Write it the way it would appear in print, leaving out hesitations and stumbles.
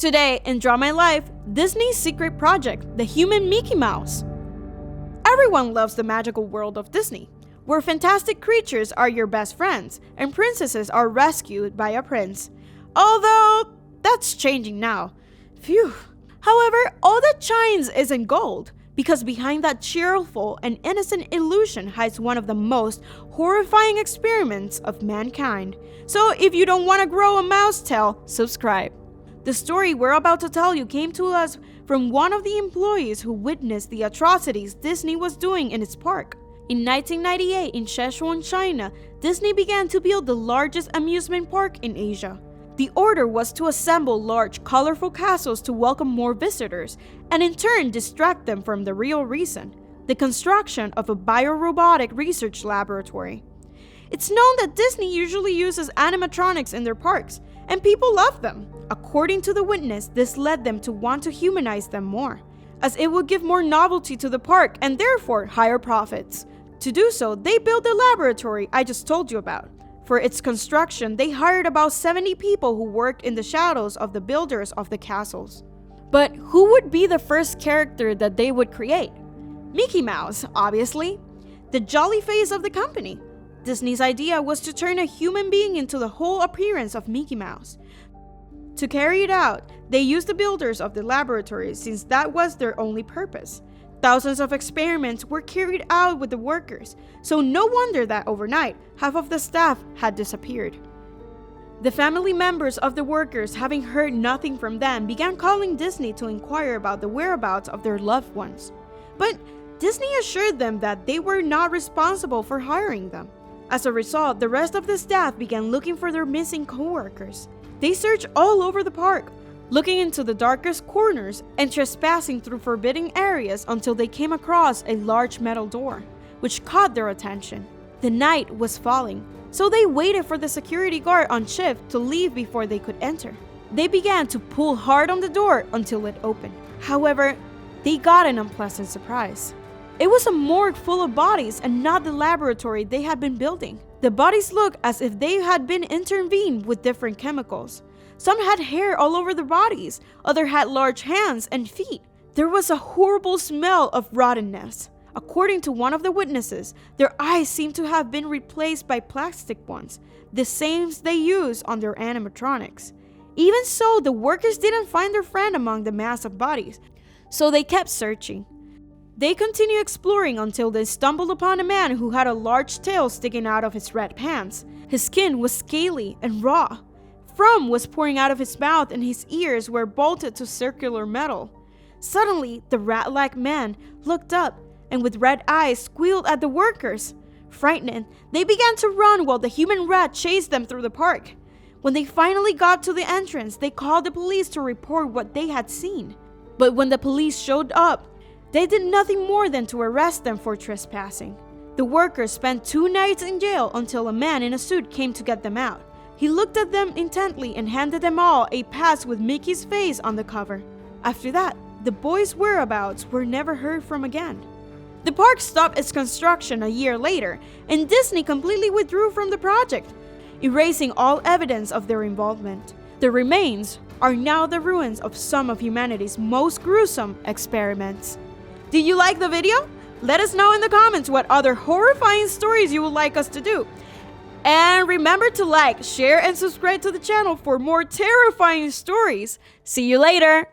Today in Draw My Life, Disney's secret project, the human Mickey Mouse. Everyone loves the magical world of Disney, where fantastic creatures are your best friends and princesses are rescued by a prince. Although, that's changing now. Phew. However, all that shines isn't gold, because behind that cheerful and innocent illusion hides one of the most horrifying experiments of mankind. So if you don't want to grow a mouse tail, subscribe. The story we're about to tell you came to us from one of the employees who witnessed the atrocities Disney was doing in its park. In 1998, in Sichuan, China, Disney began to build the largest amusement park in Asia. The order was to assemble large, colorful castles to welcome more visitors, and in turn distract them from the real reason, the construction of a biorobotic research laboratory. It's known that Disney usually uses animatronics in their parks, and people love them. According to the witness, this led them to want to humanize them more, as it would give more novelty to the park and therefore higher profits. To do so, they built the laboratory I just told you about. For its construction, they hired about 70 people who worked in the shadows of the builders of the castles. But who would be the first character that they would create? Mickey Mouse, obviously. The jolly face of the company. Disney's idea was to turn a human being into the whole appearance of Mickey Mouse. To carry it out, they used the builders of the laboratory since that was their only purpose. Thousands of experiments were carried out with the workers, so no wonder that overnight, half of the staff had disappeared. The family members of the workers, having heard nothing from them, began calling Disney to inquire about the whereabouts of their loved ones. But Disney assured them that they were not responsible for hiring them. As a result, the rest of the staff began looking for their missing co-workers. They searched all over the park, looking into the darkest corners and trespassing through forbidden areas until they came across a large metal door, which caught their attention. The night was falling, so they waited for the security guard on shift to leave before they could enter. They began to pull hard on the door until it opened. However, they got an unpleasant surprise. It was a morgue full of bodies and not the laboratory they had been building. The bodies looked as if they had been intervened with different chemicals. Some had hair all over their bodies, others had large hands and feet. There was a horrible smell of rottenness. According to one of the witnesses, their eyes seemed to have been replaced by plastic ones, the same they use on their animatronics. Even so, the workers didn't find their friend among the mass of bodies, so they kept searching. They continued exploring until they stumbled upon a man who had a large tail sticking out of his red pants. His skin was scaly and raw. Foam was pouring out of his mouth and his ears were bolted to circular metal. Suddenly, the rat-like man looked up and with red eyes squealed at the workers. Frightened, they began to run while the human rat chased them through the park. When they finally got to the entrance, they called the police to report what they had seen. But when the police showed up, they did nothing more than to arrest them for trespassing. The workers spent 2 nights in jail until a man in a suit came to get them out. He looked at them intently and handed them all a pass with Mickey's face on the cover. After that, the boys' whereabouts were never heard from again. The park stopped its construction a year later, and Disney completely withdrew from the project, erasing all evidence of their involvement. The remains are now the ruins of some of humanity's most gruesome experiments. Did you like the video? Let us know in the comments what other horrifying stories you would like us to do. And remember to like, share, and subscribe to the channel for more terrifying stories. See you later!